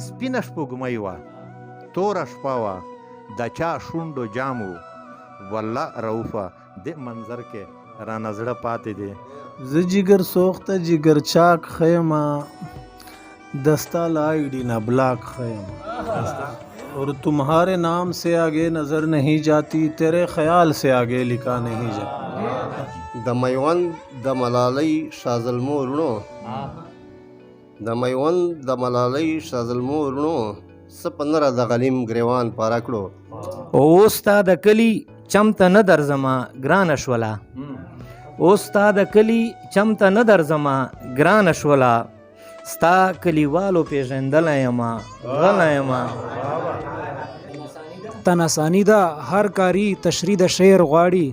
سپینه سپوږمۍ وه توره شپه وه د چا شونډو جام و والله رؤفه دې منظر کې رانه زړه پاتې دی زه جگر سوخته جگر چاک خیمه دستا لائی ڈی نا بلاک خیمه اور تمہارے نام سے آگے نظر نہیں جاتی تیرے خیال سے آگے لکھا نہیں جاتا د میوند د ملالۍ شازلمو ورونو د میوند د ملالۍ شازلمو ورونو سپنره د غلیم گریوان پاره کړو اوس تا د کلی چمته نه درځمه ګرانه شوله اوس تا د کلی چمته نه درځمه ګرانه شوله ستا کلیوالو پیژندلی یمه غلی یمه تن آسانی ده هر کاری تشریح د شعر غواړي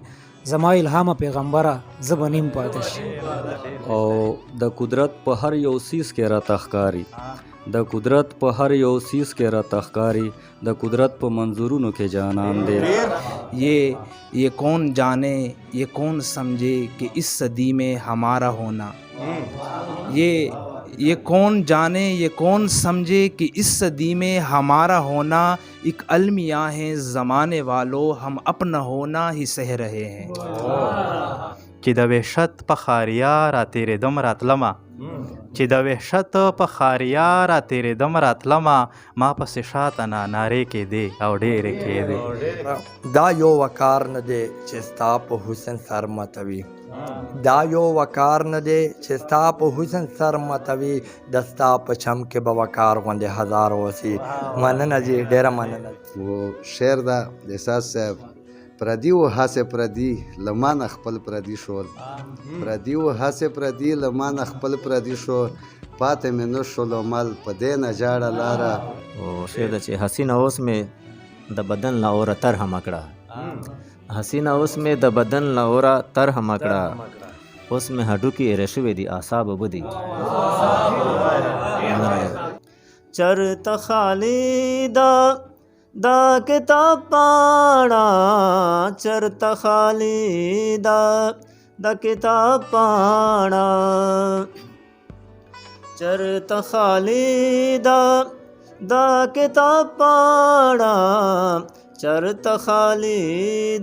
زما الهامه پیغمبره زه به نیم پاتې شي او د قدرت په هر یو سیز کې راته ښکاري د قدرت په هر یو سیز کې راته ښکاري د قدرت په منظورونو کې جانان دی ये कौन जाने ये कौन समझे कि इस सदी में हमारा होना ये कौन जाने ये कौन समझे कि इस सदी में हमारा होना एक अलमिया है ज़माने वालों हम अपना होना ही सह रहे हैं چې د وحشت په خاریا را تیرېدم راتلمه چې د وحشت په خاریا را تیرېدم راتلمه ما پسې شاته نه نارې کېدې او ډېرې کېدې دا یو وقار نه دی چې ستا په حسن سر ماتوي دا یو وقار نه دی چې ستا په حسن سر ماتوي د ستا په چم کې به وقار غوندې هزار اوسي مننه جي ډېره مننه و شعر دا د احساس صاحب پردي و هسې پردي له مانه خپل پردي شول پردي و هسې پردي له مانه خپل پردي شول پاتې مې نه شولو مل په دې نه جاړه لاره او شعر ده چې حسینه اوس مې د بدن له اوره طرحه مکړه حسینه اوس مې د بدن له اوره طرحه مکړه اوس مې هډوکي ایره شوي دي اعصاب بدي چرته خالی دا کتاب پاڑا چرته خالی دا کتاب پاڑا چرته خالی دا کتاب پاڑا چرته خالی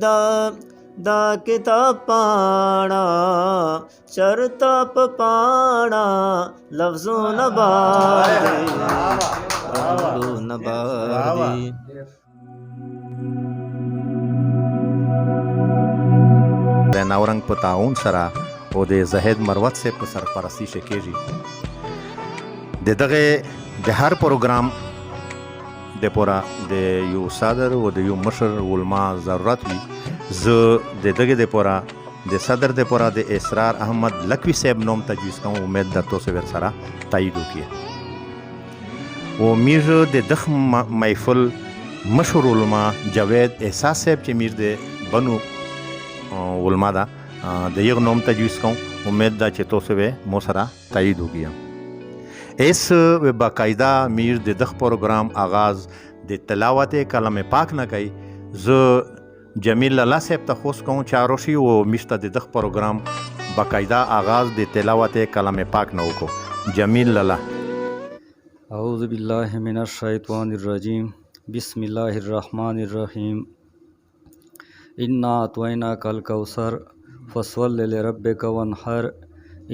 دا کتاب پاڑا چرته په پاڑا لفظو نباردی رنگو نباردی د ناورنګ په تعاون سره او د زاهد مروت صاحب په سرپرستي چې کېږي د دغه د هر پروګرام د پورا د یو صدر او د یو مشر علما ضرورت وي زه د دغه د پورا د صدر د پورا د اسرار احمد لکوي صاحب نوم تجویز کوم امید د تاسو ورسره تایید وکړي و میر د دغ محفل مشهور علما جاوید احساس صاحب چې میر د بنو علما دا د یو نوم تجویز کوم امید دا چې تاسو به مو سره تایید وکړي اس باقاعده میر د دغ پروګرام آغاز د تلاوت کلام پاک نه کوي زه جمیل الله صاحب ته خوش کوم چې اروشي او مشته د دغ پروګرام باقاعده آغاز د تلاوت کلام پاک نه وکړو جمیل الله اعوذ باللہ من الشیطان الرجیم بسم اللہ الرحمن الرحیم انا اعطیناک الکوثر فصل لربک وانحر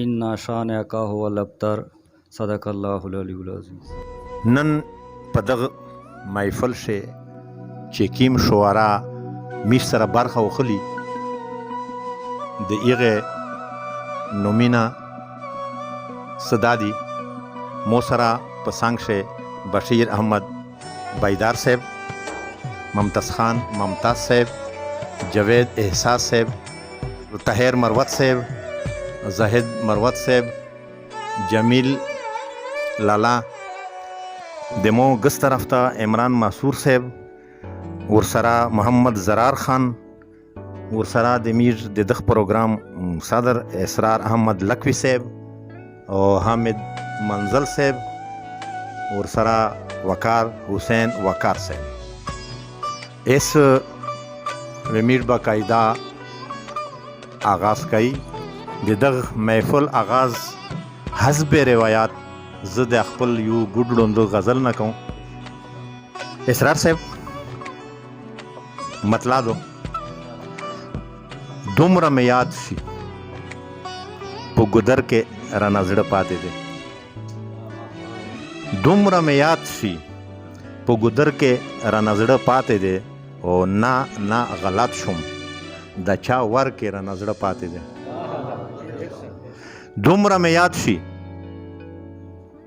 انا شانئک هو الابتر صدق الله العلی العظیم نن په دغه محفل شه چې کیم شعرا میش سره برخه وخلی د ایغه نومینا صدادی مو سره په څنګ شه بشیر احمد بیدار صاحب ممتاز خان ممتاز صاحب جاوید احساس صاحب طاهر مروت صاحب زاهد مروت صاحب جمیل لالا دمو گس طرف ته عمران مسور صاحب ورسره محمد زرار خان ورسره د میر د دغ پروګرام صدر اسرار احمد لکوي صاحب او حامد منزل صاحب ورسره وقار حسین وقار صاحب اس میر باقاعده آغاز کئی د دغ محفل آغاز حسب روایات زه د خپل یو ګډ ړوندو غزل نه کوم. اسرار صاحب مطلع دو دومره مې یاد شي په ګودر کې رانه زړه پاتې دی. دومره مې یاد شي په ګودر کې رانه زړه پاتې دی او نه غلط شوم د چا ور کې رانه زړه پاتې دی. دومره مې یاد شي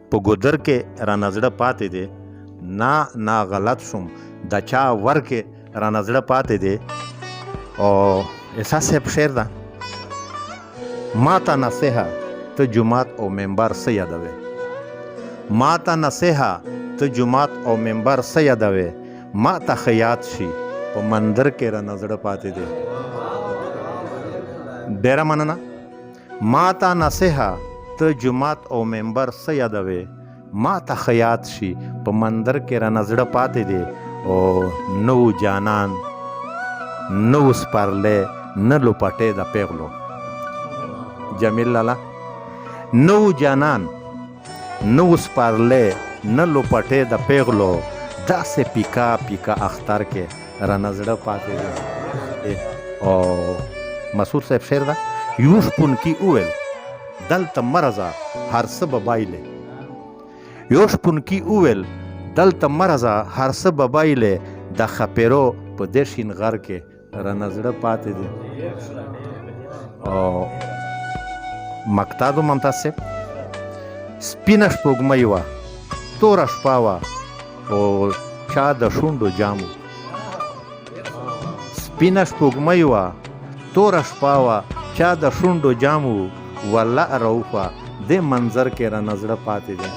په ګودر کې رانه زړه پاتې دی نه غلط شوم د چا ور کې رانه زړه پاتې دی. او احساس صاحب شعر ده ما ته نصیحه ته جماعت او منبر څه یادوې. ما ته نصیحه ته جماعت او منبر څه یادوې. ما ته خیات شي په مندر کې رانه زړه پاتې دی. ډیره مننه. ما ته نصیحه ته جماعت او منبر څه یادوې. ما ته خیات شي په مندر کې رانه زړه پاتې دی. او نو جانان نو سپرلی نه لوپټې د پیغلو. جمیل لالا نو جانان نو سپرلی نه لوپټې د پیغلو داسې پیکا پیکا اختر کې رانه زړه پاتې دی. او مسعود صاحب شعر ده یو شپون کې وویل دلته مرزه هر څه به بایلې. یو شپون کې وویل دلته مرزه هر څه به بایلې د خپیرو په دې شین غر کې رانه زړه پاتې دی. او مقتاد ممتاز صاحب سپینه شپوږمۍ وه توره شپه وه او چا د شونډو جامو. سپینه شپوږمۍ وه توره شپه وه چا د شونډو جامو والله روفه دې منظر کې رانه زړه پاتې دی.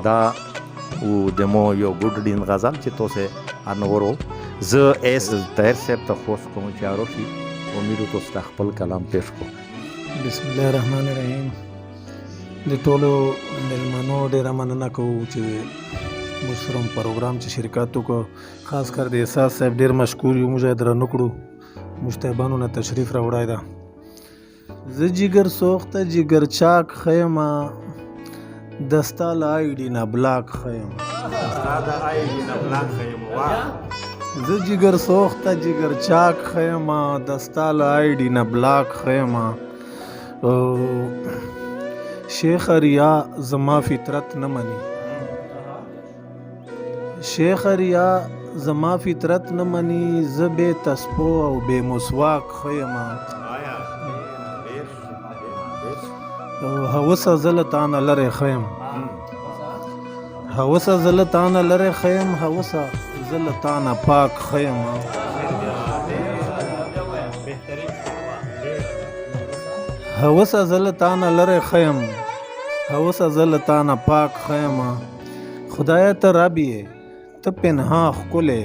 دا و د مو یو ګډ ډین غزل چې تاسې انورو زه ایس طاهر صاحب ته خوست کوم چې اروشي امیدو تاسو ته خپل کلام پیش کو. بسم الله الرحمن الرحیم. د ټولو مېلمنو ډېره مننه کوو چې موږ سره پروګرام چې شرکت وکړو. خاص کر د احساس صاحب ډېر مشکور یو. موږ یې درنه کړو. مشتیبانو نه تشریف راوړی ده. زه جگر سوخته جگر چاک خیمه دستا له آیډي نه بلاک خیم. زه جگر سوخته جگر چاک خیمه دستا له آیډي نه بلاک خیمه. شیخ ریا زما فطرت نه مني. شیخ ریا زما فطرت نه مني. زه بې تسپو او بې مسواک خیمه. هوسه زه له تانه لرې خیم. هوسه زه له تانه لرې خیم. هوسه زه له تانه پاک خیم. هوسه زه له تانه لرې خیم. هوسه زه له تانه پاک خیم. خدایه ته رب یې ته پنهان ښکلی.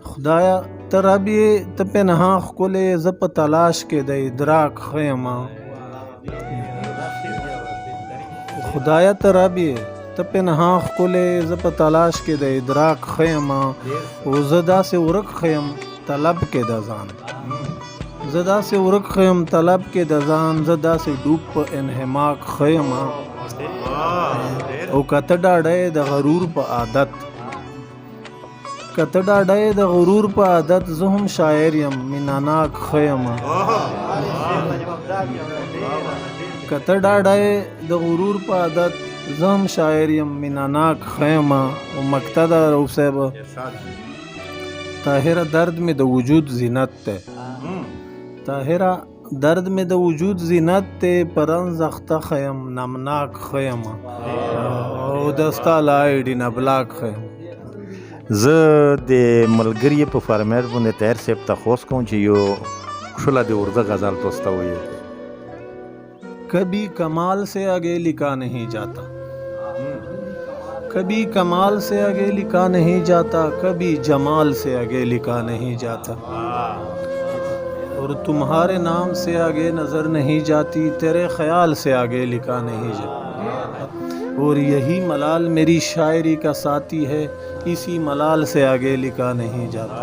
خدایه ته رب یې ته پنهان ښکلی. زه په تلاش کې د ادراک خیم. خدایه ته رب یې ته پنهان ښکلی. زه په تلاش کې د ادراک خیم. او زه داسې ورک خیم طلب کې د ځان. زه داسې ورک خیم طلب کې د ځان. زه داسې ډوب په انحماق خیم. او کته ډاډی د غرور په عادت. کته ډاډی د غرور په عادت. زه هم شاعر یم میناناک خیم. کته ډاډی د غرور په عادت. زه هم شاعر یم میناناک خیم. او مقتدا روف صاحب طاهره درد مې د وجود زینت ته. طاهره درد مې د وجود زینت ته. پرنز اخته خیم نمناک خیم. او دستا له آیډي نه بلاک خیم. زه د ملګري په فرمایش باندې طاهر صاحب ته خوست کوم چې یو کښله د اردو غزل تاسو ته ووایي. कभी कमाल से आगे लिखा नहीं जाता. कभी कमाल से आगे लिखा नहीं जाता. कभी जमाल से आगे लिखा नहीं जाता. और तुम्हारे नाम से आगे नज़र नहीं जाती. तेरे ख्याल से आगे लिखा नहीं जाता. और यही मलाल मेरी शायरी का साथी है. इसी मलाल से आगे लिखा नहीं जाता.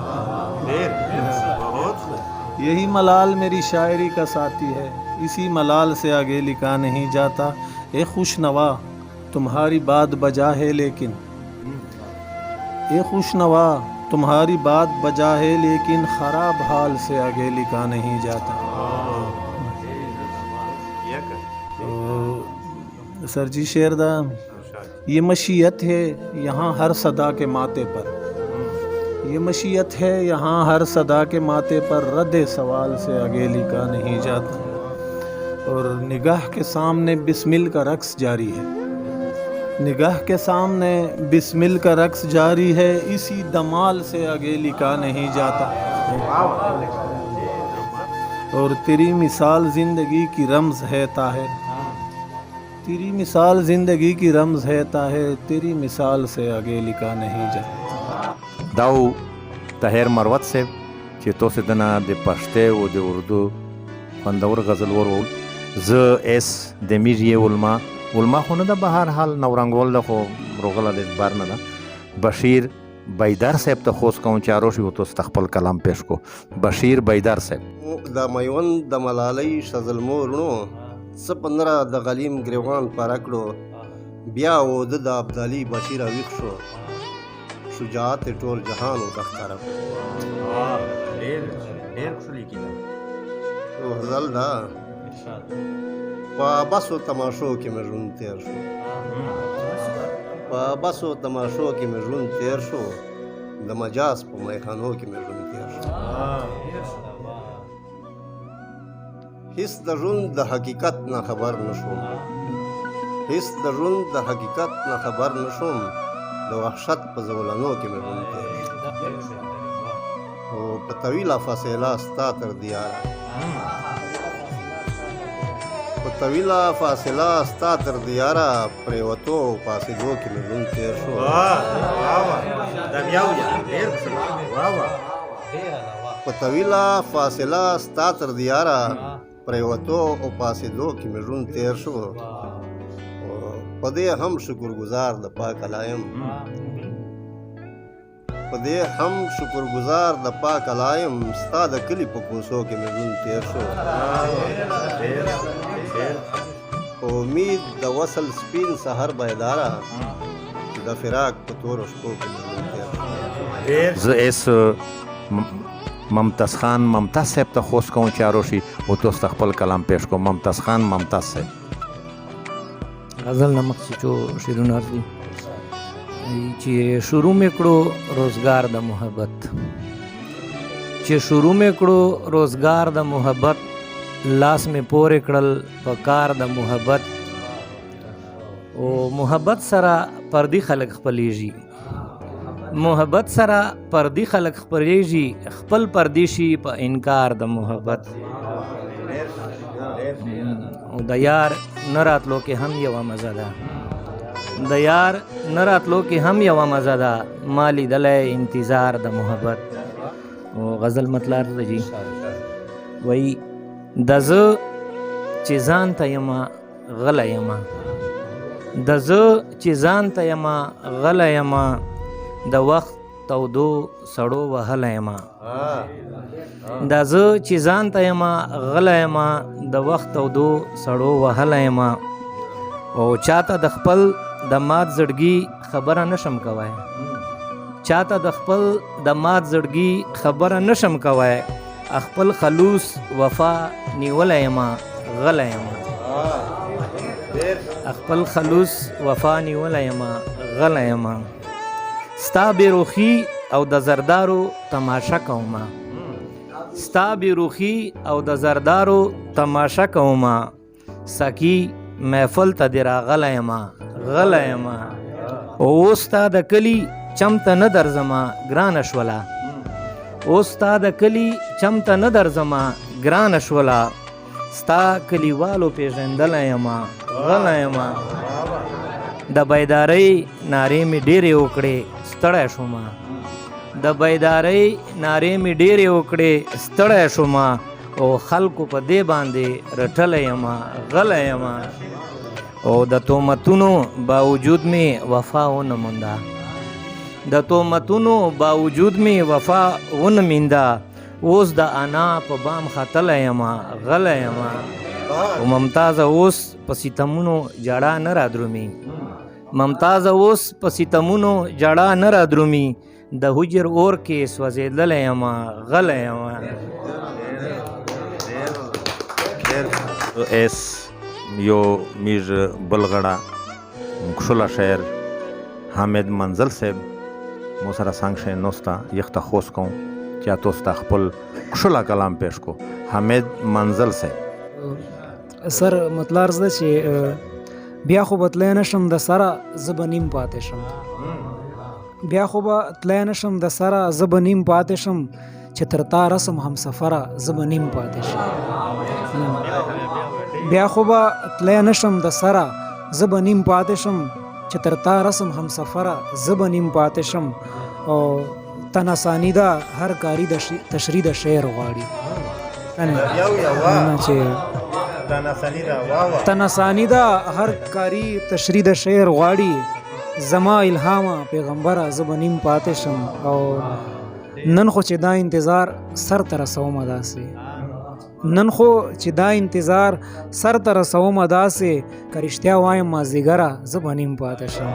यही मलाल मेरी शायरी का साथी है. इसी मलाल से आगे लिखा नहीं जाता। ए खुशनवा तुम्हारी बात बजा है लेकिन, ए खुशनवा तुम्हारी बात बजा है लेकिन ख़राब हाल से आगे लिखा नहीं जाता। तो सर जी शेर दा ये मशीयत है यहाँ हर सदा के माते पर, ये मशीयत है यहाँ हर सदा के माते पर, रद्द सवाल से आगे लिखा नहीं जाता। और निगाह के सामने बिस्मिल का रक्स जारी है, निगाह के सामने बिस्मिल का रक्स जारी है, इसी दमाल से आगे लिखा नहीं जाता। और तेरी मिसाल ज़िंदगी की रमज़ है ताहिर, तेरी मिसाल ज़िंदगी की रमज़ है ताहिर, तेरी मिसाल से आगे लिखा नहीं जाता। दाऊ ताहिर मरवत से چې تاسو دنه د پښتو او د اردو خوندور غزل ورول زه اس د میډیا ولما خو نه د بهر حال نورنګول د خو روغله د بار نه ده بشیر بیدار صاحب ته خوش کوم چارو شي تو استقبال کلام پیش کو بشیر بیدار صاحب د میوند د ملالۍ شزلمو رونو څه 15 د غلیم ګریوان پرکړو بیا و د ابدالي بشیر ویښ شو شجاعت ټول جهان وتخره ډېر خوشالي کیده او غزل دا په بسو تماشو کې مې ژوند تیر شو، په بسو تماشو کې مې ژوند تیر شو، د مجاز په میخانو کې مې ژوند تیر شو، هیڅ د ژوند د حقیقت نه خبر نشوم، هیڅ د ژوند د حقیقت نه خبر نشوم، د وحشت په زولنو کې مې ژوند تیر شو، او په طویله فاصله ستا تر دیاره، په طویله فاصله ستا تر دیاره پرېوتو او پاسېدو کې مې ژوند تیر شو. په طویله فاصله ستا تر دیاره پرېوتو او پاسېدو کې مې ژوند تیر شو، په دې هم شکرګزار د پاک علایم، په دې هم شکرګزار د پاک علایم، ستا د کلي په کوڅو کې مې ژوند تیر شو، په امید د وصل سپین سحر بیداره د فراق په تورو شپو کې مې ژوند تیر شو. زه اس ممتاز خان ممتاز صاحب ته خوش کوم چارو شي او تو استقبال کلام پیش کو ممتاز خان ممتاز صاحب غزل نمک چیچو شیرون ارزی چې شروع مې کړو روزګار د محبت، چې شروع مې کړو روزګار د محبت، لاس مې پورې کړل په کار د محبت، او محبت سره پردي خلک خپلېږي، محبت سره پردي خلک خپلېږي، خپل پردي شي په انکار د محبت، او د یار نه راتلو کې هم یوه مزه ده، د یار نه راتلو کې هم یوه مزه ده، ما لیدلی انتظار د محبت. او غزل مطلب ده جي وایي د زه چې ځان ته یمه غلی یمه، د زه چې ځان ته یمه غلی یمه، د وخت تودو سړو وهلی یمه، د زه چې ځان ته یمه غلی یمه، د وخت تودو سړو وهلی یمه، او چاته د خپل د مات زړګي خبره نشم کوی، چاته د خپل د مات زړګي خبره نشم کوی، خپل خلوص وفا نیولی یمه غلی یمه، خپل خلوص وفا نیولی یمه غلی یمه، ستا بېروخي او د زردارو تماشه کومه، ستا بېروخي او د زردارو تماشه کومه، ساقي محفل ته دې راغلی یمه غلی یمه، اوس ستا د کلي چم ته نه درځمه ګرانه شوله، اوس ستا د کلي چم ته نه درځمه ګرانه شوله، ستا کلیوالو پېژندلی یمه غلی یمه، د بیدارۍ نارې مې ډېرې وکړې ستړی شومه، د بیدارۍ نارې مې ډېرې وکړې ستړی شومه، او خلکو په دې باندې رټلی یمه غلی یمه، او د تهمتونو باوجود مې وفا ونه مونده، د تهمتونو باوجود مې وفا ونه مینده، اوس د انا په بام ختلی یمه غلی یمه، او ممتاز اوس په ستمونو جړه نه را درومي ممتاز اوس په ستمونو جړه نه را درومي د حجر اور کې سوځېدلی یمه غلی یمه اس یو میر بلغړه کښله شاعر حامد منزل صاحب مو سره څنګ شی نوسته یخته خوست کوم چې تاسو ته خپل کښله کلام پیش کو حامد منزل صاحب سر مطلب زده چې بیا خو به تلی نشم د سره زه به نیم پاتې شم بیا خو به تلی نشم د سره زه به نیم پاتې شم چې تر تا رسم همسفره زه به نیم پاتې شم بیا خو به تلی نشم د سره زه به نیم پاتې شم چې تر تا رسم همسفره زه به نیم پاتې شم او تناسانی ده هر کاری د تشریح د شعر غواړي چې تناسانی ده هر کاری تشریح د شعر غواړي زما الهامه پیغمبره زه به نیم پاتې شم او نن خو چې دا انتظار سر ته رسومه داسې نن خو چې دا انتظار سر ته رسومه داسې که رښتیا وایم مازدیګره زه به نیم پاتې شم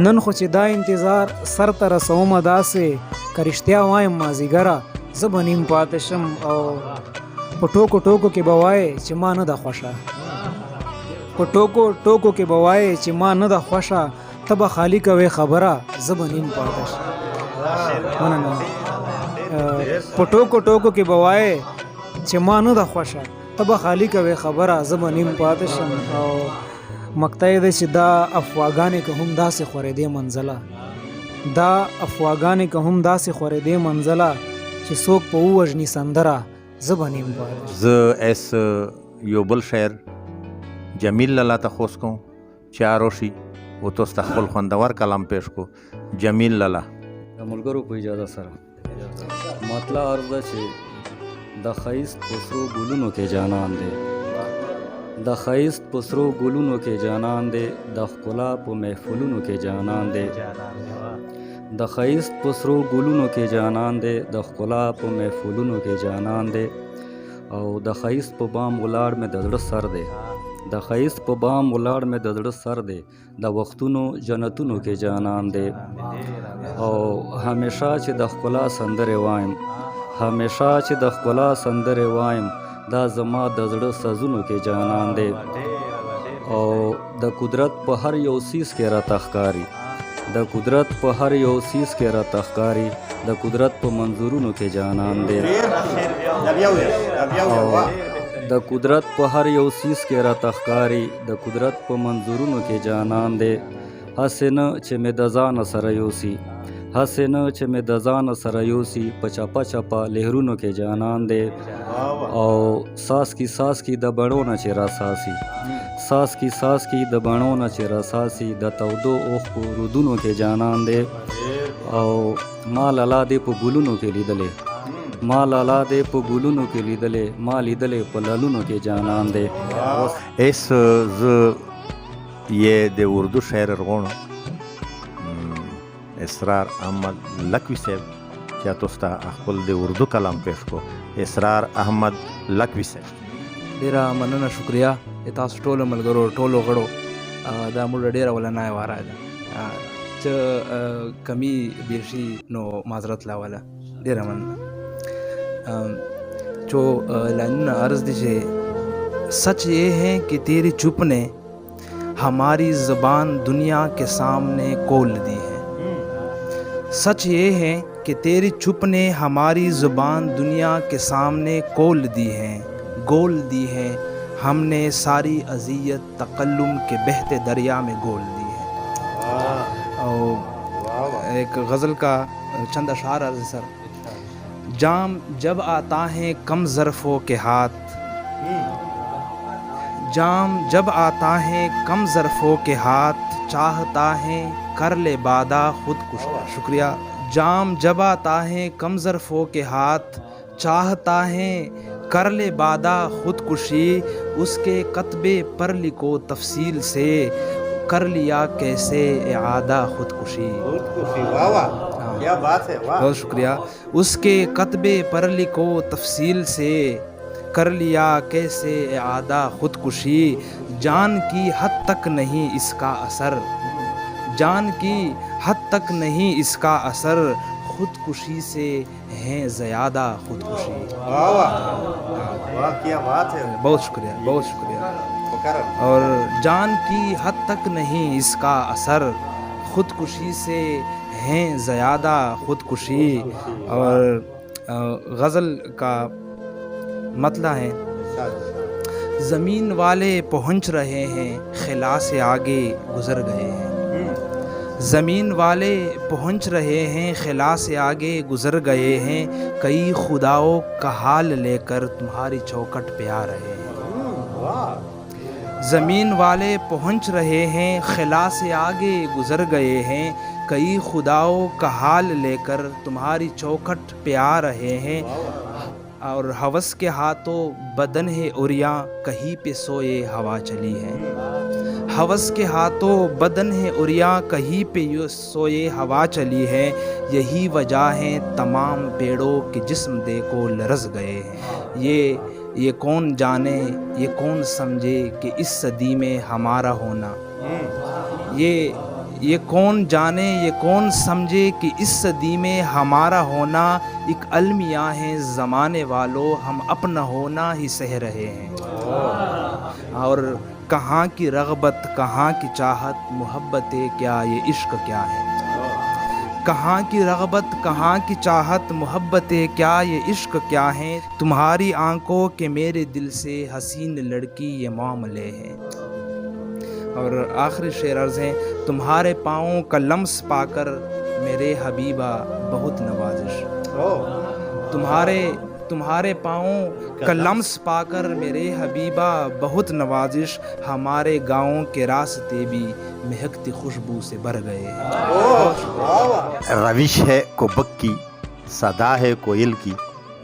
نن خو چې دا انتظار سر ته رسومه داسې که رښتیا وایم مازدیګره زه به نیم پاتې شم او په ټوکو ټوکو کې به وایې چې ما نه ده خوښه په ټوکو ټوکو کې به وایې چې ما نه ده خوښه ته به خالي کوې خبره زه به نیم پاتې شم مننه په ټوکو ټوکو کې به وایې چې ما نه ده خوښه ته به خالي کوې خبره زه به نیم پاتې شم او مقطع دی چې دا افواګانې که هم داسې خورېدې منزله دا افواګانې که هم داسې خورېدې منزله چې څوک په ووژني سندره زه به نیم پاتې شم زه اس یو بل شاعر جمیل لالا ته خوست کوم چې اروشي او تاسو ته خپل خوندور کلام پیش کو جمیل لالا د ملګرو په اجازه سره مطلب عرض ده چې د ښایست په سرو ګلونو کې جانان دی د ښایست په سرو ګلونو کې جانان دی د ښکلا په محفلونو کې جانان دی د ښایست په سرو ګلونو کې جانان دی د ښکلا په محفلونو کې جانان دی او د ښایست په بام ولاړ مې د زړه سر دی د ښایست په بام ولاړ مې د زړه سر دی د وختونو جنتونو کې جانان دی او همیشه چې د ښکلا سندرې وایم همیشه چې د ښکلا سندرې وایم دا زما د زړه سازونو کې جانان دی او د قدرت په هر یو سیز کې راته ښکاري د قدرت په هر یو سیز کې راته ښکاري د قدرت په منظورونو کې جانان دی او د قدرت په هر یو سیز کې راته ښکاري د قدرت په منظورونو کې جانان دی هسې نه چې مې د ځانه سره یوسي هسې نه چې مې د ځانه سره یوسي په چپه چپه لهرونو کې جانان دی او ساس کی د بڼو نه چې راساسي ساس کی د بڼو نه چې راساسي د تودو اوښکو رودونو کې جانان دی او ما لالا دې په ګلونو کې لیدلې ما لالا دې په ګلونو کې لیدلې ما لیدلې په لالونو کې جانان دی اس ز یہ د اردو شاعر رغونو اسرار احمد لکوی صاحب چې تاسو ته خپل د اردو کلام پیش کو اسرار احمد لکوی صاحب ډیره مننه شکریا تاسو ټولو ملګرو ټولو غړو دا موږ ډیره ولنای واره ده چې کمی بیرشي نو معذرت لاوله ډیره مننه جو लाइन अर्ज दीजिए सच ये है कि तेरी चुप ने हमारी ज़बान दुनिया के सामने खोल दी है सच ये है कि तेरी चुप ने हमारी ज़ुबान दुनिया के सामने खोल दी है गोल दी है हमने सारी अज़ियत तकल्लुम के बहते दरिया में गोल दी है और एक गज़ल का चंद अशार अर्ज़ सर जाम जब आता है कम ज़रफ़ों के हाथ जाम जब आता है कम ज़रफ़ों के हाथ चाहता है कर ले बादा खुदकुश शुक्रिया जाम जब आता है कम ज़रफ़ों के हाथ चाहता है कर ले बादा खुदकुशी उसके कतबे पर लिखो तफसील से कर लिया कैसे आदा खुदकुशी क्या बात है, वाह। बहुत शुक्रिया। उसके कतबे पर लिखो तफसील से, कर लिया कैसे आदा खुदकुशी, जान की हद तक नहीं इसका असर, जान की हद तक नहीं इसका असर, खुदकुशी से हैं ज़्यादा खुदकुशी। वाह वाह वाह, क्या बात है। बहुत शुक्रिया, बहुत शुक्रिया। और जान की हद तक नहीं इसका असर, खुदकुशी से हैं ज़्यादा खुदकुशी। और गज़ल का मतलब है, ज़मीन वाले पहुंच रहे हैं खिला से आगे गुज़र गए हैं, ज़मीन वाले पहुंच रहे हैं खिला से आगे गुज़र गए हैं, कई खुदाओं का हाल लेकर तुम्हारी चौखट पे आ रहे हैं। ज़मीन वाले पहुंच रहे हैं खिला से आगे गुज़र गए हैं, कई खुदाओं का हाल लेकर तुम्हारी चौखट पे आ रहे हैं। और हवस के हाथों बदन है उरिया, कहीं पे सोए हवा चली है, हवस के हाथों बदन है उरिया, कहीं पे सोए हवा चली है, यही वजह है तमाम पेड़ों के जिस्म देखो लरज़ गए हैं। ये कौन जाने, ये कौन समझे कि इस सदी में हमारा होना, ये कौन जाने, ये कौन समझे कि इस सदी में हमारा होना, एक अलमिया है ज़माने वालों, हम अपना होना ही सह रहे हैं। और कहाँ की रग़बत, कहाँ की चाहत, मोहब्बत क्या, ये इश्क क्या है, कहाँ की रग़बत, कहाँ की चाहत, मोहब्बत क्या, ये इश्क क्या है, तुम्हारी आंखों के मेरे दिल से हसीन लड़की ये मामले हैं। और आखिरी शेर अर्ज़ है, तुम्हारे पाँवों का लम्स पाकर मेरे हबीबा बहुत नवाजिश, तुम्हारे पाँवों का लम्स पाकर मेरे हबीबा बहुत नवाजिश, हमारे गाँवों के रास्ते भी महकती खुशबू से भर गए हैं। रविश है कुबक की, सदा है कोयल की,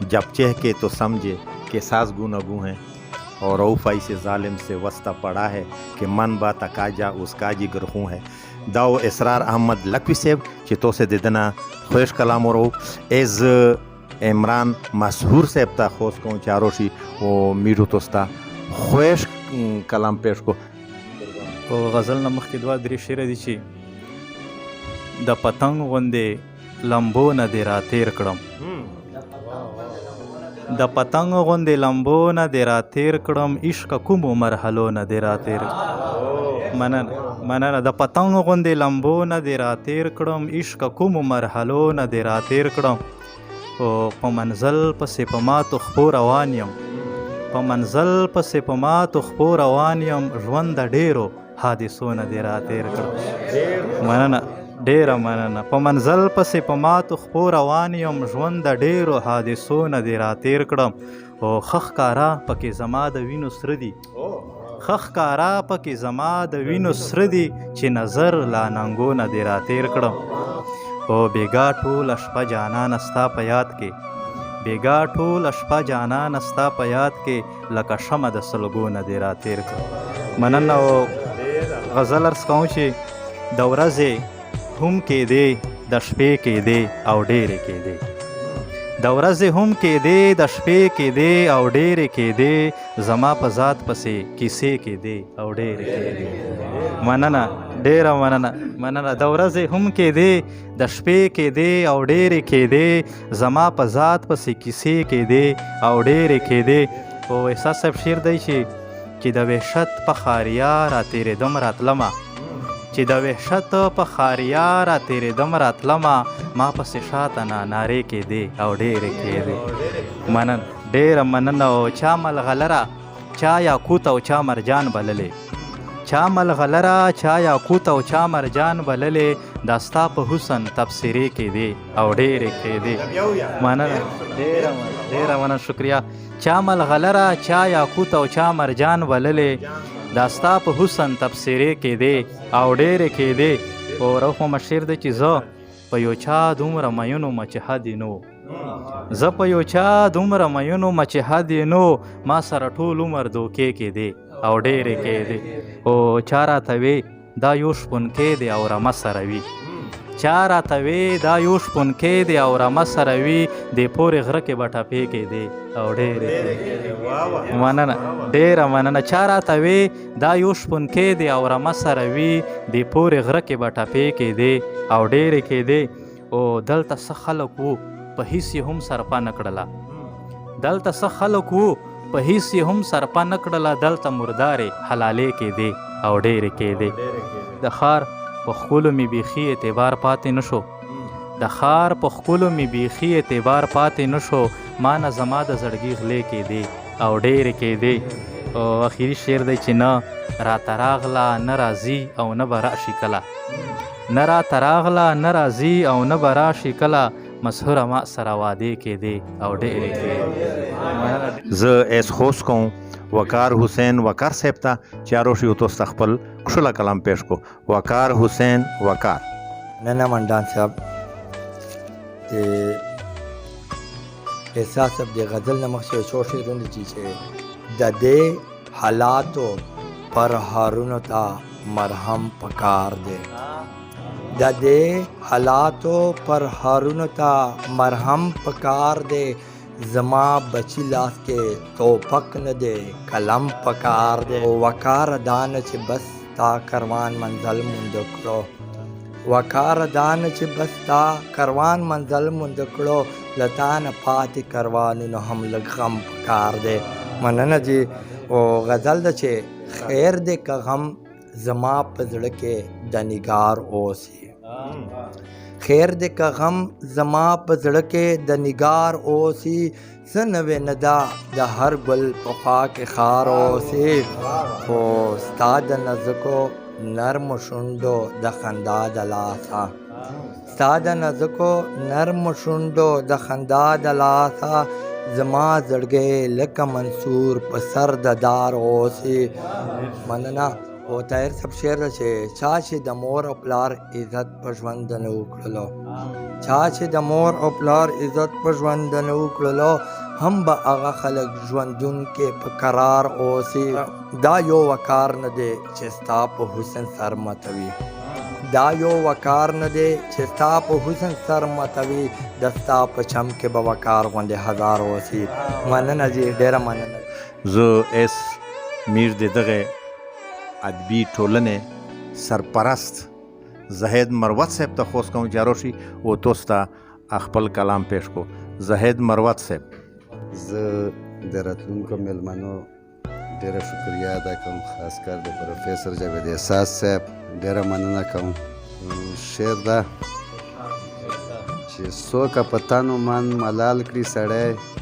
जब चह के तो समझे कि सास गुनगू हैं, और औफाई से जालिम से वस्ता पड़ा है कि मन बा तकाजा उसका जी गरखूँ है। दाओ इसरार अहमद लकवी सेब चितो से दिदना खुश कलाम और एज इमरान मशहूर सेब ता खोस को चारोशी वो मीरू तोस्ता खुश कलाम पेश को او غزل نه مخکې دوه درې شعره دي چې د پتنګ غوندې لمبو نه دې راتېر کړم، د پتنګ غوندې لمبو نه دې راتېر کړم، عشق کومو مرحلو نه دې راتېر مننه د پتنګ غوندې لمبو نه دې راتېر کړم، عشق کومو مرحلو نه دې راتېر کړم، او په منزل پسې په ماتو خپو روان یم، په منزل پسې په ماتو خپو روان یم، ژوند د ډېرو حادثو نه دې راتېر کړم. مننه، ډېره مننه. په منزل پسې په ماتو خپو روان یم، ژوند د ډېرو حادثو نه دې راتېر کړم، او ښه ښکارا پکې زما د وینو سره دي، ښه ښکارا پکې زما د وینو سره دي، چې نظر لا ننګو نه دې راتېر کړم، او بېګا ټوله شپه جانانه ستا په یاد کې، بېګا ټوله شپه جانانه ستا په یاد کې، لکه شمع د سلګو نه دې راتېر کړم. مننه. او غزل عرض کوم چې د ورځې هم کېدې، د شپې کېدې او ډېرې کېدې، د ورځې هم کېدې، د شپې کېدې او ډېرې کېدې، زما په ذات پسې کیسې کېدې او ډېرې کېدې. مننه، ډېره مننه. مننه. د ورځې هم کېدې، د شپې کېدې او ډېرې کېدې، زما په ذات پسې کیسې کېدې او ډېرې کېدې. او احساس صاحب شعر دی چې د وحشت په خاریا را تېرېدم راتلمه، چې د وحشت په خاریا را تېرېدم راتلمه، ما پسې شاته نه نارې کېدې او ډېرې کېدې. مننه، ډېره مننه. او چا ملغلره، چا یاقوت او چا مرجان بللې، چا ملغلره، چا یاقوت او چا مرجان بللې، دا ستا په حسن تبصرې کېدې او ډېرې کېدې. مننه، ډېره مننه، شکریه. چا ملغلره، چا یاقوت او چا مرجان بللې، دا ستا په حسن تبصرې کېدې او ډېرې کېدې. او روح محمد شعر دی چې زه په یو چا دومره مینو مه چې حد یې نو، زه په یو چا دومره مینو مه چې حد یې نو، ما سره ټول عمر دوکې کېدې او ډېرې کېدې. او چا راته وې دا یو شپونکی دی او رمه سره وي، چا راته وی دا یو شپونکی دی او رمه سره وي د پورې غره کې به ټپې کېدې او ډېرې مننه ډېره مننه چا راته وی دا یو شپونکی دی او رمه سره وي د پورې غره کې به ټپې کېدې او ډېرې کېدې او دلته څه خلک وو په هیڅ یې هم سرپه نه کړله دلته څه خلک وو په هیڅ یې هم سرپه نه کړله دلته مردارې حلالې کېدې او ډېرې کېدې د ښار په ښکلو مې بیخي اعتبار پاتې نه شو د ښار په ښکلو مې بیخي اعتبار پاتې نه شو ما نه زما د زړګي غلې کېدې او ډېرې کېدې او اخري شعر دی چې نه راته راغله نه راځي او نه به راشي کله نه راته راغله نه راځي او نه به راشي کله مسحوره ما سره وعدې کېدې او ډېرې کېدې زه ایس خوست کوم وقار حسین وقار صاحب ته چارو شي تو خپل کښله کلام پیش کو وقار حسین وقار ننا منډان صاحب د احساس صاحب د غزل نه مخکې څو شعرونه دي چې د دې حالاتو پر هارونو ته مرهم پکار دی د دې حالاتو پر هارونو ته مرهم پکار دی زما بچی لاس کې توپک نه دی قلم پکار دی وقار دان چې بس تا کروان منزل موند کړو وقار دان چې بس تا کروان منزل موند کړو لتا نه پاتې کروانونو هم لږ غم پکار دی مننه جی او غزل ده چې خیر دی که غم زما په زړه کې د نگار اوسي خیر دې که غم زما په زړه کې د نگار اوسي څه نوې نه ده د هر ګل په خوا کې خار اوسي خو ستا د نازکو نرمو شونډو د خندا د لاسه ستا د نازکو نرمو شونډو د خندا د لاسه زما زړګی لکه منصور په سر د دار اوسي مننه او طاهر صاحب شعر ده چې چا چې د مور او پلار عزت په ژوند نه وکړلو چا چې د مور او پلار عزت په ژوند نه وکړلو هم به هغه خلک ژوندونکي په قرار اوسي دا یو وقار نه دی چې ستا په حسن سر ماتوي دا یو وقار نه دی چې ستا په حسن سر ماتوي د ستا په چم کې به وقار غوندې هزار اوسي مننه جی ډېره مننه زه ایس میر د دغه ادبي ټولنې سرپرست زهید مروت صاحب ته خوست کوم جارو شي او تاسو ته خپل کلام پیش کو زهید مروت صاحب زه د راتلونکو میلمنو ډېره شکریه ادا کوم خاص کر د پروفیسر جاوید احساس صاحب ډېره مننه کوم شعر ده چې څوکه په تانو من ملال کړي سړی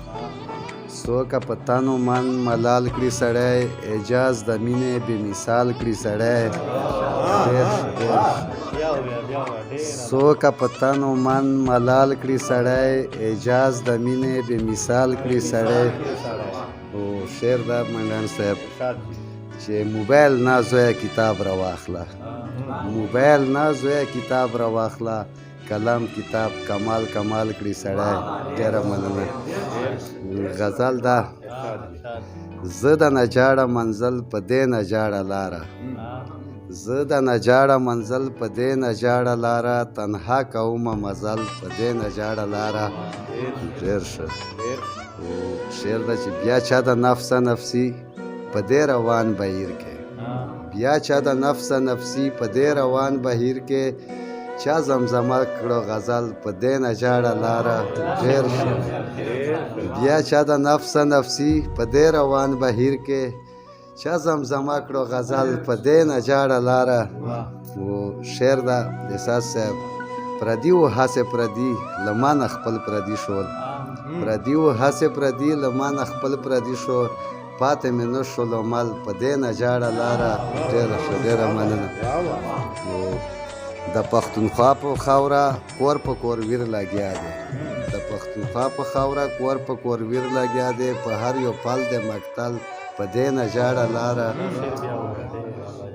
څوکه په تانو من ملال کړي سړی اعجاز د مینې بې مثال کړي سړی څوکه په تانو من ملال کړي سړی اعجاز د مینې بې مثال کړي سړی او شعر ده منډان صاحب چې موبایل نه زویه کتاب را واخله موبایل نه زویه کتاب را واخله کلام کتاب کمال کمال کړي سړی ډېره مننه غزل ده زه د نجاړه منزل په دې نجاړه لاره زه د نجاړه منزل په دې نجاړه لاره تنها کومه مزل په دې نجاړه لاره ډېر ښه شعر ده چې بیا چا د نفسه نفسي په دې روان بهیر کې بیا چا د نفسه نفسي په دې روان بهیر کې چا زمزمه کړو غزل په دې نجاړه لاره ډېر ښه بیا چا د نفسه نفسي په دې روان بهیر کې چا زمزمه کړو غزل په دې نجاړه لاره و شعر ده احساس صاحب پردي و هسې پردي له ما نه خپل پردي شول پردي و هسې پردي له ما نه خپل پردي شو پاتې مې نه شولو مل په دې نجاړه لاره ډېره ښه ډېره مننه د پښتونخوا په خاوره کور په کور ویر لګیا دی د پښتونخوا په خاوره کور په کور ویر لګیا دی په هر یو پل د مقتل په دې نجاړه لاره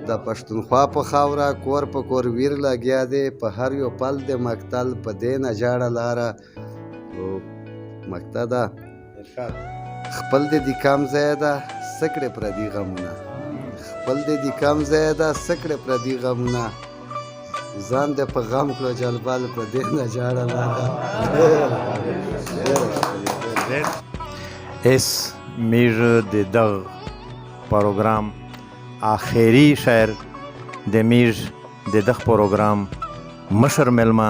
د پښتونخوا په خاوره کور په کور ویر لګیا دی په هر یو پل د مقتل په دې نجاړه لاره مقته ده خپل دې کم ځای ده سکړې پردي غمونه خپل دې کم ځای ده سکړې پردي غمونه ځان دې په غم کړو جلبال په دې نه جاړله اس میر د دغ پروګرام آخري شاعر د میر د دغ پروګرام مشر ملما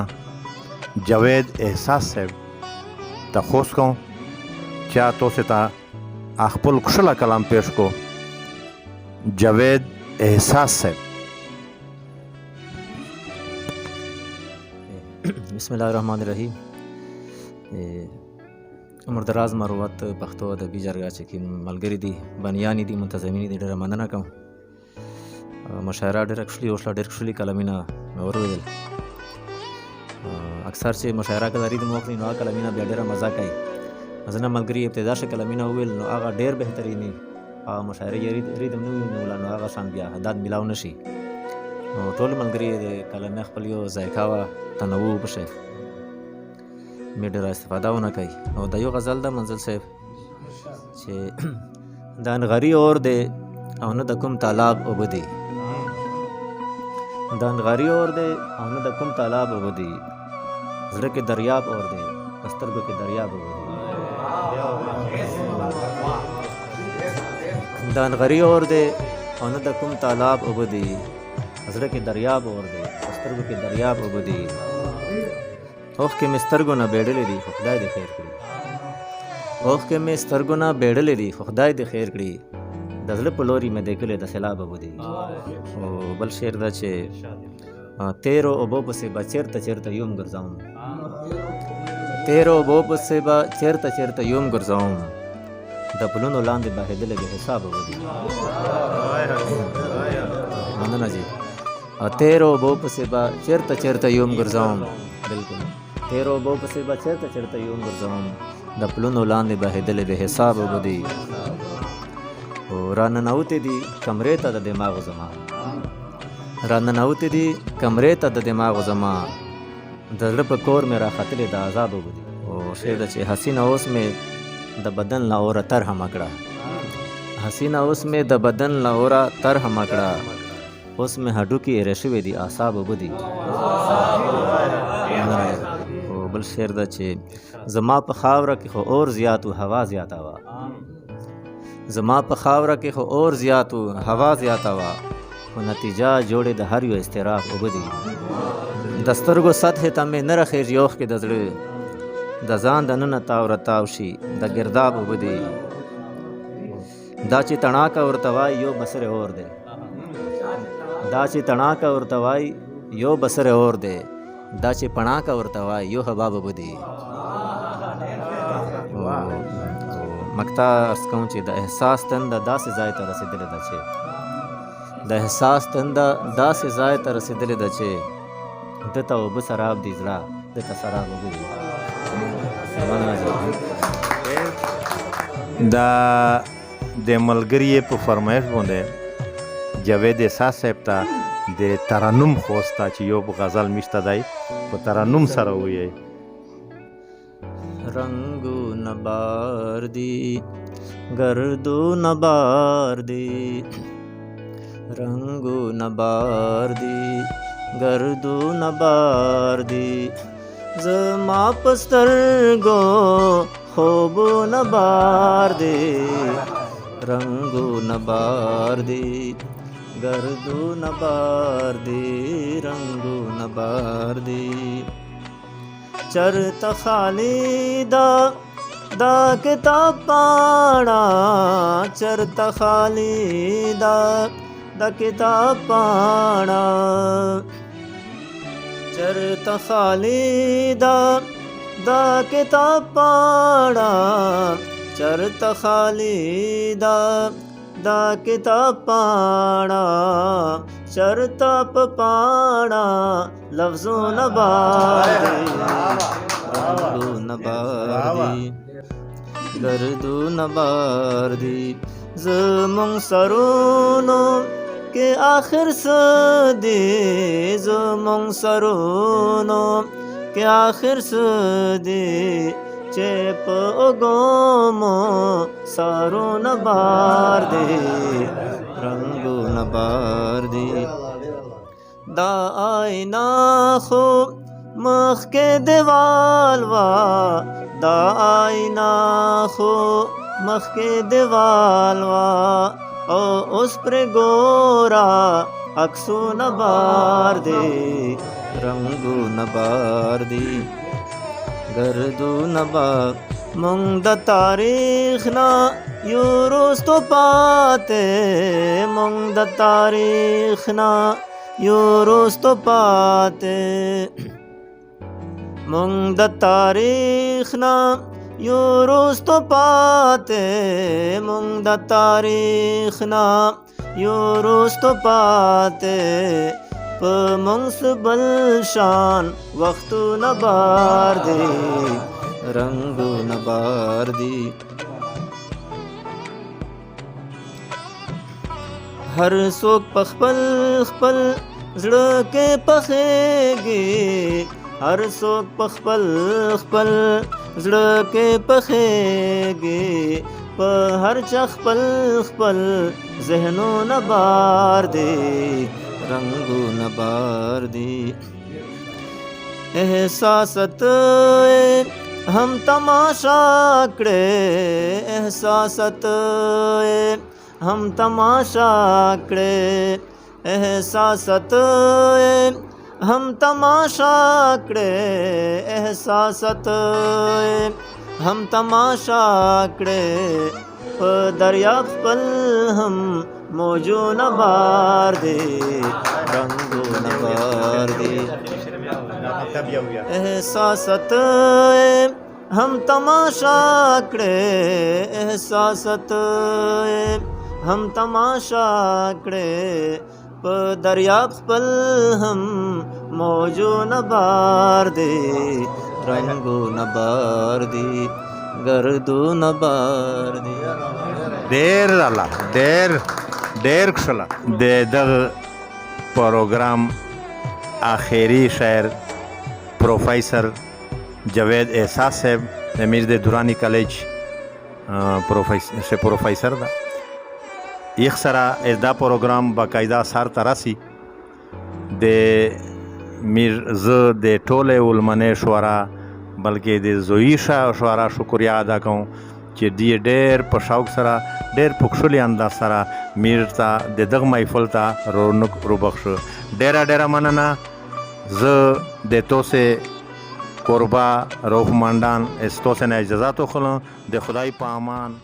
جاوید احساس صاحب ته خوست کوم چا تاسو ته خپل کښله کلام پیش کو جاوید احساس صاحب. بسم الله الرحمن الرحیم. عمر دراز مروت پښتو ادبي جرګه چې کوم ملګري دي بنیانې دي منتظمین دي ډېره مننه کوم. مشاعره ډېره ښکلې وشوه، ډېر ښکلي کلامونه مې واورېدل. اکثر چې مشاعره کلاري د موخلي نو هغه کلامونه بیا ډېره مزه کوي. ځینې ملګري ابتدا ښه کلامونه وویل نو هغه ډېر بهترین وي، هغه مشاعرې یې ریدم نه ونیوله نو هغه شان بیا حداد میلاو نه شي. نو ټول ملګري د کلامي خپل یو ذایقه وه، تنوع پکښې مې ډېره استفاده ونه کوي. او د یو غزل ده منزل صاحب چې د انغري اور دی او نه د کوم تالاب اوبه دي، د انغري اور دی او نه د کوم تالاب اوبه دي، زړه کې دریاب اور دی په سترګو کې دریاب اوبه دي. د انغري اور دی او نه د کوم تالاب اوبه دي، زړه کې دریاب اور دی په سترګو کې دریاب اوبه دي. اوښکې مې سترګو نه بیړلې دي خو خدای دې خیر کړي، اوښکې مې سترګو نه بیړلې دي خو خدای دې خیر کړي، د زړه په لوري مې دیکلې د سیلاب اوبه دي. او بل شعر ده چې تیرو اوبو پسې به چېرته چېرته یوم ګرځوم، تیرو اوبو پسې به چېرته چېرته یوم ګرځوم، د پلونو لاندې بهېدلې بې حساب اوبه دي. مننه جی. تیرو اوبو پسې به چېرته چېرته یوم ګرځوم، بلکل تیرو اوبو پسې به چېرته چېرته یوم ګرځوم، د پلونو لاندې بهېدلې بې حساب اوبه دي. او راننوتې دي کمرې ته د دماغو زما، راننوتې دي کمرې ته د دماغو زما، د زړه په کور مې راختلې د عذاب اوبه دي. او شعر ده چې حسینه اوس مې د بدن له اوره طرحه مکړه، حسینه اوس مې د بدن له اوره طرحه مکړه، اوس مې هډوکي ایره شوي دي اعصاب اوبه دي. او بل شعر ده چې زما په خاوره کې خو اور زیات و هوا زیاته وه، زما په خاوره کې خو اور زیات و هوا زیاته وه، خو نتیجه جوړې د هر یو استراف اوبه دي. د سترګو سطحې ته مې نه رخېږي اوښکې د زړه، د ځان دننه تاو راتاو شي د ګرداب اوبه دي. دا چې تڼاکه ورته وایي یو بسر اور دی، دا چې تڼاکه ورته وایي یو بسر اور دی، دا چې پڼاکه ورته وایي یو حباب اوبه دي. مقطع عرض کوم چې د احساس تنده داسې ځای ته رسېدلې ده چې د احساس تنده داسې ځای ته رسېدلې ده چې دته اوبه سراب دي زړه دته سراب اوبه دي. دا د ملګري په فرمایش باندې جاوید احساس صاحب ته د ترنم خوسته چې یو غزل میشته دی په ترنم سره وایي. رنگو نبار دی گردو نبار دی، رنگو نبار دی گردو نبار دی، زما پسترگو خوبو نبار دی، رنگو نبار دی گردو نبار دی، رنگو نبار دی. چرت خالی دا کتاب پاڑا، چرت خالی دا کتاب پاڑا، چرت خالی دا کتاب پاڑا، چرت خالی دا کتاب پاڑا، چرت پاڑا لفظوں نبار دی، رنگو نبار دی گردو نبار دی، زمون سرونو کے آخر سدی، زمون سرونو کے آخر سدی، چپ اگومو سارو نبار دی، رنگو نبار دی. دا آئینہ خو مخ کے دیوال وا دا آئینہ خو مخ کے دیوال وا او اس پر گورا عکسو نبار دے رنگو نبار دی گردو نبار مونږ د تاریخ نه یو وروستو پاتې مونږ د تاریخ نه یو وروستو پاتې مونږ د تاریخ نه یو وروستو پاتې مونږ د تاریخ نه یو وروستو پاتې په مونږ څه بل شان وختونه بار دی رنگو نبار دی ہر څوک په خپل خپل زړه کې پخېږي هر څوک په خپل خپل زړه کې پخېږي په هر چا خپل خپل ذهنونه بار دی رنگونه بار دی احساسات हम तमाशा कड़े एहसासत हम तमाशा कड़े एहसासत हम तमाशा कड़े एहसासत हम तमाशा कड़े दरियाफ्त पल हम मौजू नबार दे रंगो नबार दे एहसासत हम तमाशा कड़े एहसासत हम तमाशा कड़े प दरियाफ्त पल हम मौजू नबार दे रंगो नबार दे गर्दो नबार दे ډېر الله ډېر کښله د دغه پروګرام آخری شاعر پروفیسر جاوید احساس صاحب د میر د دورانی کالج پروفیسر ده یخ سره دا پروګرام باقاعده سر ته راسي د میر زه د ټولې علمانې شورا بلکې د زویي شورا شکریه ادا کوم چې دی ډېر په شوق سره ډېر په ښکلي انداز سره میر ته د دغه محفل ته رونق روبخښه ډېره مننه زه د توسې قربا روح ماندان استوسې نه اجازت اخلم د خدای په امان